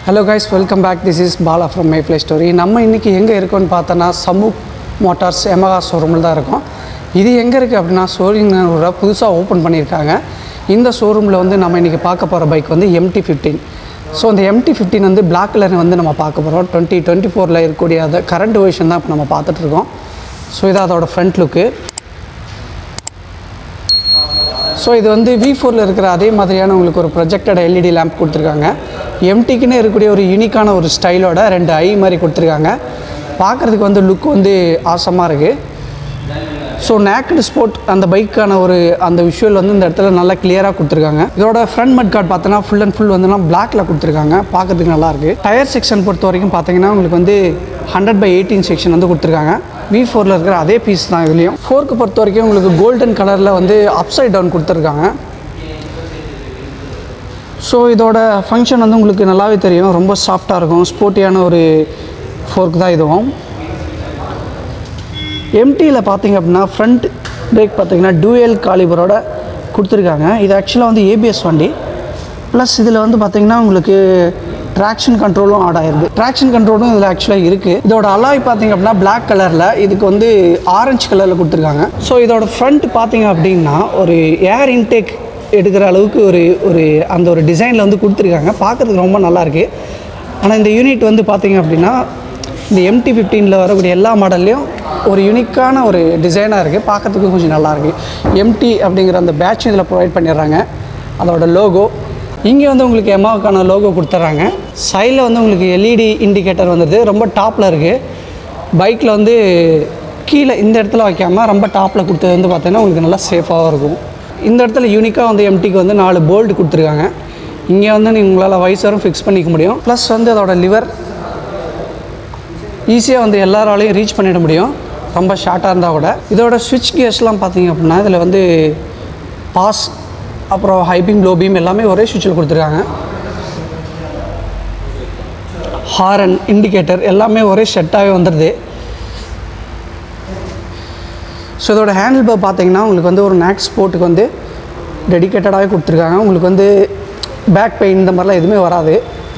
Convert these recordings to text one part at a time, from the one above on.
Hello guys, welcome back. This is Bala from My Play Story. நம்ம இன்னைக்கு எங்க இருக்கோம்னு பார்த்தனா சமுக் மோட்டார்ஸ் Yamaha ஷோரூம்ல தான் இருக்கோம். இது எங்க இருக்கு அப்படினா சோரிங்கூட புதுசா ஓபன் பண்ணிருக்காங்க. இந்த ஷோரூம்ல வந்து நம்ம இன்னைக்கு பார்க்க போற பைக் வந்து MT15. ஸோ இந்த MT15 வந்து Black கலர் வந்து நம்ம பார்க்க போறோம். 2024 ல இருக்கக்கூடிய அந்த கரண்ட் வெர்ஷன் தான் இப்போ நம்ம பார்த்துட்டு இருக்கோம். ஸோ இது அதோட ஃப்ரண்ட் லுக். ஸோ இது வந்து V4 ல இருக்கிற அதே மாதிரியான உங்களுக்கு ஒரு ப்ரொஜெக்டட் LED லேம்ப் கொடுத்துருக்காங்க. MT-க்குன்னு இருக்கக்கூடிய ஒரு யூனிக்கான ஒரு ஸ்டைலோட ரெண்டு ஐ மாதிரி கொடுத்துருக்காங்க. பார்க்குறதுக்கு வந்து லுக் வந்து ஆசமாக இருக்குது. ஸோ நேக்கட் ஸ்போர்ட் அந்த பைக்கான ஒரு அந்த விஷுவல் வந்து இந்த இடத்துல நல்லா கிளியராக கொடுத்துருக்காங்க. இதோட ஃப்ரண்ட் மட் கார்டு பார்த்தோன்னா ஃபுல் அண்ட் ஃபுல் வந்துன்னா பிளாக்ல கொடுத்துருக்காங்க. பார்க்குறதுக்கு நல்லாயிருக்கு. டயர் செக்ஷன் பொறுத்த வரைக்கும் பார்த்தீங்கன்னா உங்களுக்கு வந்து 100/18 செக்ஷன் வந்து கொடுத்துருக்காங்க. V4 ல இருக்கிற அதே பீஸ் தான் இதுலேயும். 4க்கு பொறுத்த வரைக்கும் உங்களுக்கு கோல்டன் கலரில் வந்து அப்சைட் டவுன் கொடுத்துருக்காங்க. ஸோ இதோட ஃபங்க்ஷன் வந்து உங்களுக்கு நல்லாவே தெரியும். ரொம்ப சாஃப்டாக இருக்கும். ஸ்போர்ட்டியான ஒரு ஃபோர்க் தான் இதுவும். MT-ல பார்த்தீங்க அப்படின்னா ஃப்ரண்ட் பிரேக் பார்த்தீங்கன்னா டூயல் காலிபரோட கொடுத்துருக்காங்க. இது ஆக்சுவலாக வந்து ABS வண்டி. ப்ளஸ் இதில் வந்து பார்த்தீங்கன்னா உங்களுக்கு ட்ராக்ஷன் கண்ட்ரோலும் ஆட் ஆகிருது. ட்ராக்ஷன் கண்ட்ரோலும் இதில் ஆக்சுவலாக இருக்குது. இதோட அலாய் பார்த்தீங்க அப்படின்னா பிளாக் கலரில், இதுக்கு வந்து ஆரஞ்சு கலரில் கொடுத்துருக்காங்க. ஸோ இதோட ஃப்ரண்ட் பார்த்தீங்க அப்படின்னா ஒரு ஏர் இன்டேக் எடுக்கிற அளவுக்கு ஒரு அந்த ஒரு டிசைனில் வந்து கொடுத்துருக்காங்க. பார்க்குறதுக்கு ரொம்ப நல்லாயிருக்கு. ஆனால் இந்த யூனிட் வந்து பார்த்திங்க அப்படின்னா இந்த MT15ல் வரக்கூடிய எல்லா மாடல்லையும் ஒரு யூனிக்கான ஒரு டிசைனாக இருக்குது. பார்க்குறதுக்கு கொஞ்சம் நல்லாயிருக்கு. MT அப்படிங்கிற அந்த பேட்ச் இதில் ப்ரொவைட் பண்ணிடுறாங்க. அதோட லோகோ இங்கே வந்து உங்களுக்கு Yamahaக்கான லோகோ கொடுத்துட்றாங்க. சைடில் வந்து உங்களுக்கு LED இண்டிகேட்டர் வந்துடுது. ரொம்ப டாப்பில் இருக்குது. பைக்கில் வந்து கீழே இந்த இடத்துல வைக்காமல் ரொம்ப டாப்பில் கொடுத்தது வந்து பார்த்தீங்கன்னா உங்களுக்கு நல்லா சேஃபாகவும் இருக்கும். இந்த இடத்துல யூனிக்காக வந்து MT-க்கு வந்து 4 போல்ட் கொடுத்துருக்காங்க. இங்கே வந்து உங்களால் வைசரும் ஃபிக்ஸ் பண்ணிக்க முடியும். ப்ளஸ் வந்து அதோட லிவர் ஈஸியாக வந்து எல்லாராலையும் ரீச் பண்ணிட முடியும், ரொம்ப ஷார்ட்டாக இருந்தால் கூட. இதோட ஸ்விட்ச் கியர்ஸ்லாம் பார்த்தீங்க அப்படின்னா இதில் வந்து பாஸ் அப்புறம் ஹை பீம் லோ பீம் எல்லாமே ஒரே ஸ்விட்சில் கொடுத்துருக்காங்க. ஹாரன் இண்டிகேட்டர் எல்லாமே ஒரே செட்டாகவே வந்துடுது. ஸோ இதோட ஹேண்டில் பார் பார்த்தீங்கன்னா உங்களுக்கு வந்து ஒரு நேக் ஸ்போர்ட்டுக்கு வந்து டெடிக்கேட்டடாகவே கொடுத்துருக்காங்க. உங்களுக்கு வந்து பேக் பெயின் இந்த மாதிரிலாம் எதுவுமே வராது.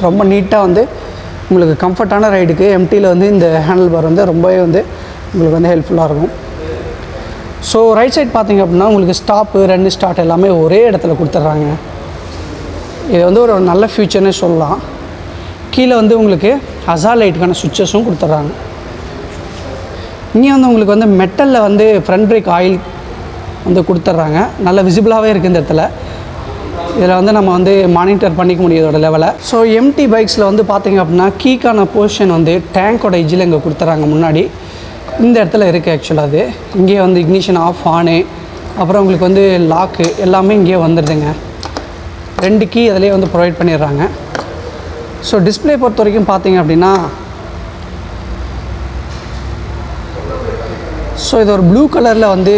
ரொம்ப நீட்டாக வந்து உங்களுக்கு கம்ஃபர்ட்டான ரைடுக்கு MT-ல வந்து இந்த ஹேண்டில் பார் வந்து ரொம்பவே வந்து உங்களுக்கு வந்து ஹெல்ப்ஃபுல்லாக இருக்கும். ஸோ ரைட் சைட் பார்த்தீங்க அப்படின்னா உங்களுக்கு ஸ்டாப்பு ரன் ஸ்டார்ட் எல்லாமே ஒரே இடத்துல கொடுத்துட்றாங்க. இது வந்து ஒரு நல்ல ஃபியூச்சர்னே சொல்லலாம். கீழே வந்து உங்களுக்கு ஹசார்ட் லைட்டுக்கான சுவிட்சஸும் கொடுத்துட்றாங்க. இங்கே வந்து உங்களுக்கு வந்து மெட்டலில் வந்து ஃப்ரண்ட் பிரேக் ஆயில் வந்து கொடுத்துட்றாங்க. நல்ல விசிபிளாகவே இருக்குது இந்த இடத்துல. இதில் வந்து நம்ம வந்து மானிட்டர் பண்ணிக்க முடியும் இதோட லெவலை. ஸோ MT பைக்ஸில் வந்து பார்த்திங்க அப்படின்னா கீக்கான பொசிஷன் வந்து டேங்கோட எஜ்ஜில் இங்கே கொடுத்துட்றாங்க. முன்னாடி இந்த இடத்துல இருக்குது ஆக்சுவலாக. அது இங்கே வந்து இக்னிஷன் ஆஃப் ஆனு அப்புறம் உங்களுக்கு வந்து லாக்கு எல்லாமே இங்கே வந்துடுதுங்க. 2 கீ அதிலே வந்து ப்ரொவைட் பண்ணிடுறாங்க. ஸோ டிஸ்பிளே பொறுத்த வரைக்கும் பார்த்திங்க அப்படின்னா ஸோ இது ஒரு ப்ளூ கலரில் வந்து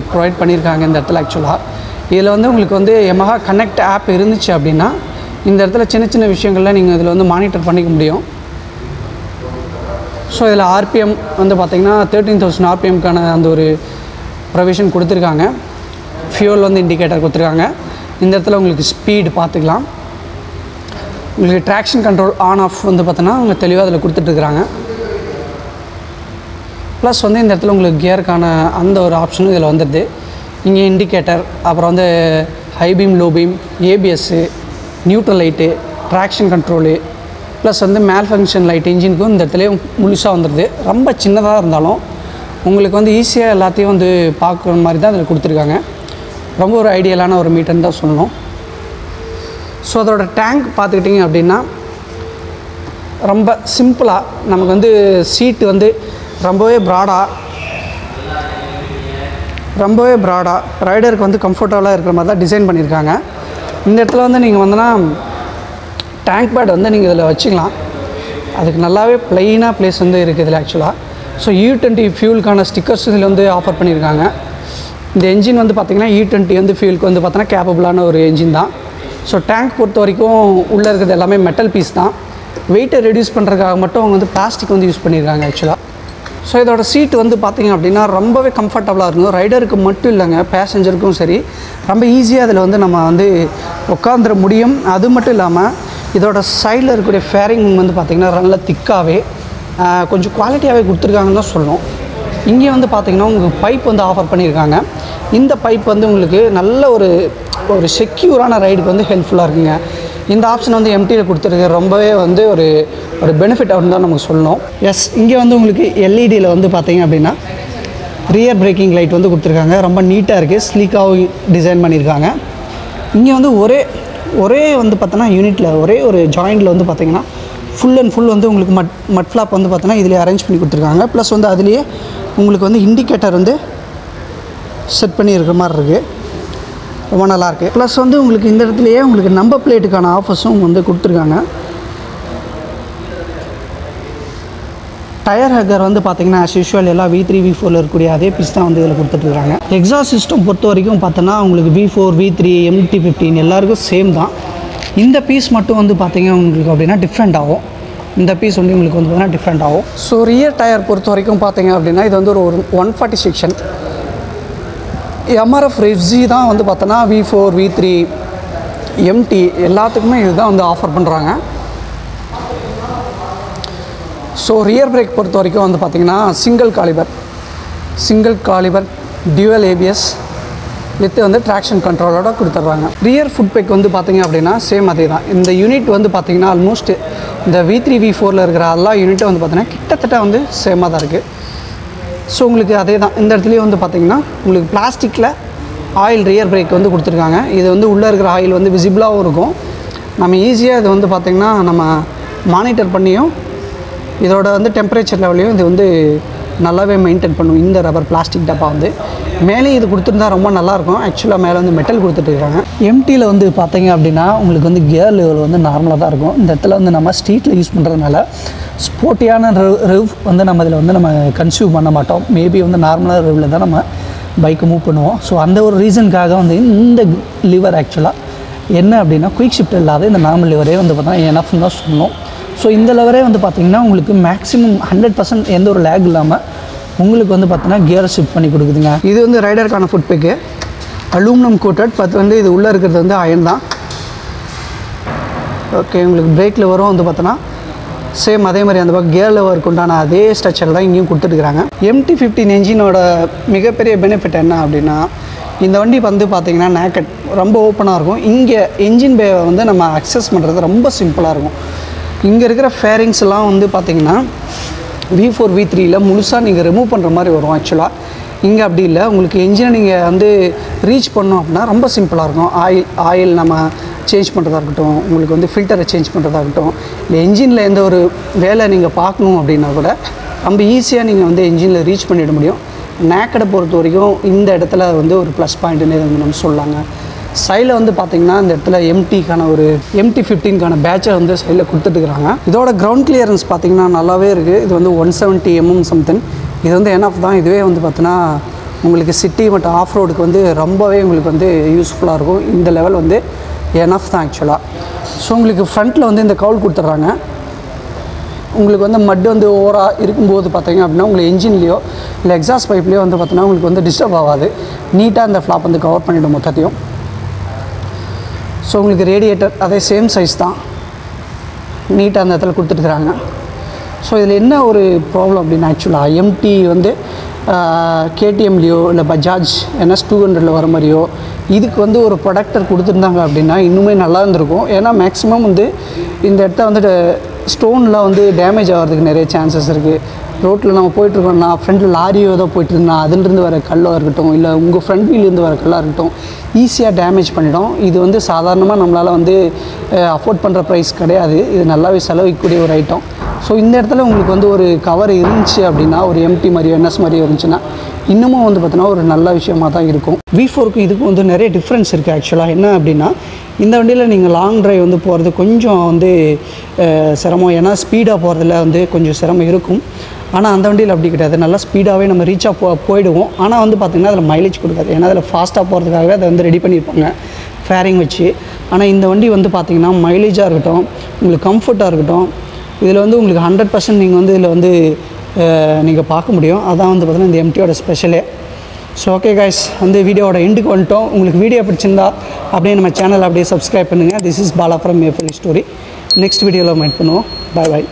ப்ரொவைட் பண்ணியிருக்காங்க இந்த இடத்துல. ஆக்சுவலாக இதில் வந்து உங்களுக்கு வந்து Yamaha கனெக்ட் ஆப் இருந்துச்சு அப்படின்னா இந்த இடத்துல சின்ன சின்ன விஷயங்கள்லாம் நீங்கள் இதில் வந்து மானிட்டர் பண்ணிக்க முடியும். ஸோ இதில் RPM வந்து பார்த்திங்கன்னா 13,000 RPMக்கான அந்த ஒரு ப்ரொவிஷன் கொடுத்துருக்காங்க. ஃபியூல் வந்து இண்டிகேட்டர் கொடுத்துருக்காங்க. இந்த இடத்துல உங்களுக்கு ஸ்பீடு பார்த்துக்கலாம். உங்களுக்கு ட்ராக்ஷன் கண்ட்ரோல் ஆன் ஆஃப் வந்து பார்த்தோன்னா அவங்க தெளிவாக அதில் கொடுத்துட்ருக்குறாங்க. ப்ளஸ் வந்து இந்த இடத்துல உங்களுக்கு கியருக்கான அந்த ஒரு ஆப்ஷனும் இதில் வந்துடுது. இங்கே இண்டிகேட்டர் அப்புறம் வந்து high beam low beam ABS neutral light traction control plus வந்து மேல் ஃபங்க்ஷன் லைட் இன்ஜினுக்கும் இந்த இடத்துல முழுசாக வந்துடுது. ரொம்ப சின்னதாக இருந்தாலும் உங்களுக்கு வந்து ஈஸியாக எல்லாத்தையும் வந்து பார்க்குற மாதிரி தான் அதில் கொடுத்துருக்காங்க. ரொம்ப ஒரு ஐடியலான ஒரு மீட்டர்னு தான் சொல்லணும். ஸோ அதோட டேங்க் பார்த்துக்கிட்டிங்க அப்படின்னா ரொம்ப சிம்பிளாக நமக்கு வந்து சீட்டு வந்து ரொம்பவே ப்ராடாக ரைடருக்கு வந்து கம்ஃபர்டபுளாக இருக்கிற மாதிரி தான் டிசைன் பண்ணியிருக்காங்க. இந்த இடத்துல வந்து நீங்கள் வந்தோன்னா டேங்க் பேட் வந்து நீங்கள் இதில் வச்சுக்கலாம். அதுக்கு நல்லாவே ப்ளைனாக ப்ளேஸ் வந்து இருக்குது இதில் ஆக்சுவலாக. ஸோ E20 ஃபியூலுக்கான ஸ்டிக்கர்ஸ் இதில் வந்து ஆஃபர் பண்ணியிருக்காங்க. இந்த என்ஜின் வந்து பார்த்திங்கன்னா E20 வந்து ஃபியூலுக்கு வந்து பார்த்தோன்னா கேப்பபிளான ஒரு என்ஜின் தான். ஸோ டேங்க் பொறுத்த வரைக்கும் உள்ளே இருக்கிறது எல்லாமே மெட்டல் பீஸ் தான். வெயிட்டை ரெடியூஸ் பண்ணுறதுக்காக மட்டும் அவங்க வந்து பிளாஸ்டிக் வந்து யூஸ் பண்ணியிருக்காங்க ஆக்சுவலாக. ஸோ இதோட சீட்டு வந்து பார்த்திங்க அப்படின்னா ரொம்பவே கம்ஃபர்டபுளாக இருக்கும். ரைடருக்கு மட்டும் இல்லைங்க, பேசஞ்சருக்கும் சரி ரொம்ப ஈஸியாக அதில் வந்து நம்ம வந்து உட்காந்துட முடியும். அது மட்டும் இல்லாமல் இதோட சைடில் இருக்கக்கூடிய ஃபேரிங் வந்து பார்த்திங்கன்னா நல்ல திக்காகவே கொஞ்சம் குவாலிட்டியாகவே கொடுத்துருக்காங்கன்னு தான் சொல்லணும். இங்கே வந்து பார்த்திங்கன்னா உங்களுக்கு பைப் வந்து ஆஃபர் பண்ணியிருக்காங்க. இந்த பைப் வந்து உங்களுக்கு நல்ல ஒரு செக்யூரான ரைடுக்கு வந்து ஹெல்ப்ஃபுல்லாக இருக்குங்க. இந்த ஆப்ஷன் வந்து எம்டியில் கொடுத்துருக்கு ரொம்பவே வந்து ஒரு பெனிஃபிட் அப்படின்னு தான் நமக்கு சொல்லணும். எஸ், இங்கே வந்து உங்களுக்கு எல்இடியில் வந்து பார்த்திங்க அப்படின்னா ரியர் பிரேக்கிங் லைட் வந்து கொடுத்துருக்காங்க. ரொம்ப நீட்டாக இருக்குது, ஸ்லீக்காகவும் டிசைன் பண்ணியிருக்காங்க. இங்கே வந்து ஒரே வந்து பார்த்தோன்னா யூனிட்டில் ஒரே ஒரு ஜாயிண்டில் வந்து பார்த்திங்கன்னா ஃபுல் அண்ட் ஃபுல் வந்து உங்களுக்கு மட் ஃப்ளாப் வந்து பார்த்தோன்னா இதிலே அரேஞ்ச் பண்ணி கொடுத்துருக்காங்க. ப்ளஸ் வந்து அதுலேயே உங்களுக்கு வந்து இண்டிகேட்டர் வந்து செட் பண்ணி இருக்கிற மாதிரி இருக்குது. ரொம்ப நல்லாயிருக்கு. ப்ளஸ் வந்து உங்களுக்கு இந்த இடத்துலையே உங்களுக்கு நம்பர் பிளேட்டுக்கான ஆஃபர்ஸும் வந்து கொடுத்துருக்காங்க. டயர் ஹேக்கர் வந்து பார்த்திங்கன்னா ஆஸ் யூஷுவல் எல்லா V3 V4ல் இருக்கக்கூடிய அதே பீஸ் தான் வந்து இதில் கொடுத்துட்ருக்காங்க. எக்ஸாஸ்ட் சிஸ்டம் பொறுத்த வரைக்கும் பார்த்தோன்னா உங்களுக்கு V4 V3 MT15 எல்லாருக்கும் சேம் தான். இந்த பீஸ் மட்டும் வந்து பார்த்திங்க உங்களுக்கு அப்படின்னா டிஃப்ரெண்ட் ஆகும். இந்த பீஸ் வந்து உங்களுக்கு வந்து பார்த்தீங்கன்னா டிஃப்ரெண்ட் ஆகும். ஸோ ரியர் டயர் பொறுத்த வரைக்கும் பார்த்திங்க அப்படின்னா இது வந்து ஒரு 140 செக்ஷன். MRF FZ தான் வந்து பார்த்தோன்னா V4 V3 MT எல்லாத்துக்குமே இதுதான் வந்து ஆஃபர் பண்ணுறாங்க. ஸோ ரியர் பிரேக் பொறுத்த வரைக்கும் வந்து பார்த்திங்கன்னா single caliper dual ABS with வந்து ட்ராக்ஷன் கண்ட்ரோலோட கொடுத்துட்றாங்க. ரியர் ஃபுட் பேக் வந்து பார்த்திங்க அப்படின்னா சேம் அதே தான். இந்த யூனிட் வந்து பார்த்திங்கன்னா ஆல்மோஸ்ட் இந்த V3 V4ல் இருக்கிற எல்லா யூனிட்டும் வந்து பார்த்திங்கன்னா கிட்டத்தட்ட வந்து சேமாக தான் இருக்குது. ஸோ உங்களுக்கு அதே தான். இந்த இடத்துலையே வந்து பார்த்திங்கன்னா உங்களுக்கு பிளாஸ்டிக்கில் ஆயில் ரியர் பிரேக் வந்து கொடுத்துருக்காங்க. இது வந்து உள்ளே இருக்கிற ஆயில் வந்து விசிபிளாகவும் இருக்கும். நம்ம ஈஸியாக இது வந்து பார்த்திங்கன்னா நம்ம மானிட்டர் பண்ணியும் இதோட வந்து டெம்பரேச்சர் லெவலையும் இது வந்து நல்லாவே மெயின்டைன் பண்ணும். இந்த ரப்பர் பிளாஸ்டிக் டப்பா வந்து மேலே இது கொடுத்துருந்தா ரொம்ப நல்லாயிருக்கும். ஆக்சுவலாக மேலே வந்து மெட்டல் கொடுத்துட்ருக்காங்க. எம்டியில் வந்து பார்த்தீங்க அப்படின்னா உங்களுக்கு வந்து கியர் லெவல் வந்து நார்மலாக தான் இருக்கும். இந்த இடத்துல வந்து நம்ம ஸ்ட்ரீட்டில் யூஸ் பண்ணுறதுனால ஸ்போர்ட்டியான ரெவ் வந்து நம்ம இதில் வந்து நம்ம கன்சியூம் பண்ண மாட்டோம். மேபி வந்து நார்மலாக ரெவில் தான் நம்ம பைக்கை மூவ் பண்ணுவோம். ஸோ அந்த ஒரு ரீசனுக்காக வந்து இந்த லிவர் ஆக்சுவலாக என்ன அப்படின்னா குயிக் ஷிஃப்ட் இல்லாத இந்த நார்மல் லிவரே வந்து பார்த்தீங்கன்னா எனஃப்னு தான் சொல்லணும். ஸோ இந்த லெவரே வந்து பார்த்திங்கன்னா உங்களுக்கு மேக்ஸிமம் 100% எந்த ஒரு லேக் இல்லாமல் உங்களுக்கு வந்து பார்த்தீங்கன்னா கியரை ஷிஃப்ட் பண்ணி கொடுக்குதுங்க. இது வந்து ரைடருக்கான ஃபுட் பேக்கு அலூமினியம் கோட்டட். பட் வந்து இது உள்ளே இருக்கிறது வந்து அயன் தான். ஓகே, உங்களுக்கு பிரேக் லெவரும் வந்து பார்த்தோன்னா சேம் அதே மாதிரி அந்த பக்கம் கியர் லெவருக்கு உண்டான அதே ஸ்ட்ரக்சர் தான் இங்கேயும் கொடுத்துருக்குறாங்க. MT15 என்ஜினோட மிகப்பெரிய பெனிஃபிட் என்ன அப்படின்னா இந்த வண்டி வந்து பார்த்திங்கன்னா நேக்கட் ரொம்ப ஓப்பனாக இருக்கும். இங்கே என்ஜின் பேவை வந்து நம்ம அக்சஸ் பண்ணுறது ரொம்ப சிம்பிளாக இருக்கும். இங்கே இருக்கிற ஃபேரிங்ஸ் எல்லாம் வந்து பார்த்திங்கன்னா V4 V3யில் முழுசாக நீங்கள் ரிமூவ் பண்ணுற மாதிரி வரும். ஆக்சுவலாக இங்கே அப்படி இல்லை. உங்களுக்கு என்ஜினை நீங்கள் வந்து ரீச் பண்ணோம் அப்படின்னா ரொம்ப சிம்பிளாக இருக்கும். ஆயில் நம்ம சேஞ்ச் பண்ணுறதா இருக்கட்டும், உங்களுக்கு வந்து ஃபில்டரை சேஞ்ச் பண்ணுறதா இருக்கட்டும், இல்லை என்ஜினில் எந்த ஒரு வேலை நீங்கள் பார்க்கணும் அப்படின்னா கூட ரொம்ப ஈஸியாக நீங்கள் வந்து என்ஜினில் ரீச் பண்ணிட முடியும். நேக்கடை பொறுத்த வரைக்கும் இந்த இடத்துல வந்து ஒரு ப்ளஸ் பாயிண்ட்டுன்னு வந்து நம்ம சொல்லலாங்க. சைடில் வந்து பார்த்திங்கன்னா இந்த இடத்துல MT-க்கான ஒரு MT15க்கான பேட்சை வந்து சைடில் கொடுத்துட்டுருக்காங்க. இதோட கிரவுண்ட் கிளியரன்ஸ் பார்த்திங்கன்னா நல்லாவே இருக்குது. இது வந்து 170 mm சம்திங். இது வந்து எனஃப் தான். இதுவே வந்து பார்த்தீங்கன்னா உங்களுக்கு சிட்டி மற்றும் ஆஃப் ரோடுக்கு வந்து ரொம்பவே உங்களுக்கு வந்து யூஸ்ஃபுல்லாக இருக்கும். இந்த லெவல் வந்து எனஃப் தான் ஆக்சுவலாக. ஸோ உங்களுக்கு ஃப்ரண்ட்டில் வந்து இந்த கவுல் கொடுத்துட்றாங்க. உங்களுக்கு வந்து மட் வந்து ஓவராக இருக்கும்போது பார்த்திங்க அப்படின்னா உங்களுக்கு என்ஜின்லேயோ இல்லை எக்ஸாஸ்ட் பைப்லேயோ வந்து பார்த்தீங்கன்னா உங்களுக்கு வந்து டிஸ்டர்ப் ஆகாது. நீட்டாக இந்த ஃப்ளாப் வந்து கவர் பண்ணிவிடும் மொத்தத்தையும். ஸோ உங்களுக்கு ரேடியேட்டர் அதே சேம் சைஸ் தான் நீட்டாக அந்த இடத்துல கொடுத்துட்டுருக்குறாங்க. ஸோ இதில் என்ன ஒரு ப்ராப்ளம் அப்படின்னா ஆக்சுவலாக MT வந்து KTMலையோ இல்லை பஜாஜ் NS200ல் வர மாதிரியோ இதுக்கு வந்து ஒரு ப்ரொடக்டர் கொடுத்துருந்தாங்க அப்படின்னா இன்னுமே நல்லா இருந்திருக்கும். ஏன்னா மேக்ஸிமம் வந்து இந்த இடத்த வந்துட்டு ஸ்டோனில் வந்து டேமேஜ் ஆகிறதுக்கு நிறைய சான்சஸ் இருக்குது. ரோட்டில் நம்ம போயிட்டுருக்கோம்னா ஃப்ரண்ட்டில் லாரியோ ஏதோ போயிட்டுருந்தா அதுலேருந்து வர கல்லாக இருக்கட்டும், இல்லை உங்கள் ஃப்ரண்ட் வீலேருந்து வர கல்லாக இருக்கட்டும், ஈஸியாக டேமேஜ் பண்ணிடும். இது வந்து சாதாரணமாக நம்மளால் வந்து அஃபோர்ட் பண்ணுற ப்ரைஸ் கிடையாது. இது நல்லாவே செலவிக்கக்கூடிய ஒரு ஐட்டம். ஸோ இந்த இடத்துல உங்களுக்கு வந்து ஒரு கவர் இருந்துச்சு அப்படின்னா ஒரு MT மாதிரியோ NS மாதிரியோ இருந்துச்சுன்னா இன்னமும் வந்து பார்த்தீங்கன்னா ஒரு நல்ல விஷயமாக தான் இருக்கும். V4க்கும் இதுக்கும் வந்து நிறைய டிஃப்ரென்ஸ் இருக்குது ஆக்சுவலாக. என்ன அப்படின்னா இந்த வண்டியில் நீங்கள் லாங் ட்ரைவ் வந்து போகிறது கொஞ்சம் வந்து சிரமம். ஏன்னா ஸ்பீடாக போகிறதுல வந்து கொஞ்சம் சிரமம் இருக்கும். ஆனால் அந்த வண்டியில் அப்படி கிடையாது. நல்லா ஸ்பீடாகவே நம்ம ரீச்சாக போயிடுவோம். ஆனால் வந்து பார்த்திங்கன்னா அதில் மைலேஜ் கொடுக்காது. ஏன்னா அதில் ஃபாஸ்ட்டாக போகிறதுக்காகவே அதை வந்து ரெடி பண்ணியிருப்பாங்க ஃபேரிங் வச்சு. ஆனால் இந்த வண்டி வந்து பார்த்திங்கன்னா மைலேஜாக இருக்கட்டும், உங்களுக்கு கம்ஃபர்ட்டாக இருக்கட்டும், இதில் வந்து உங்களுக்கு 100% நீங்கள் வந்து இதில் வந்து நீங்கள் பார்க்க முடியும். அதான் வந்து பார்த்திங்கன்னா இந்த MT-யோட ஸ்பெஷலே. ஸோ ஓகே கைஸ், வந்து வீடியோவோட எண்டுக்கு வந்துட்டோம். உங்களுக்கு வீடியோ பிடிச்சிருந்தா அப்படியே நம்ம சேனல் அப்படியே சப்ஸ்கிரைப் பண்ணுங்கள். This is Bala from Mayful story. Next வீடியோவில் மீட் பண்ணுவோம். பாய் பாய்.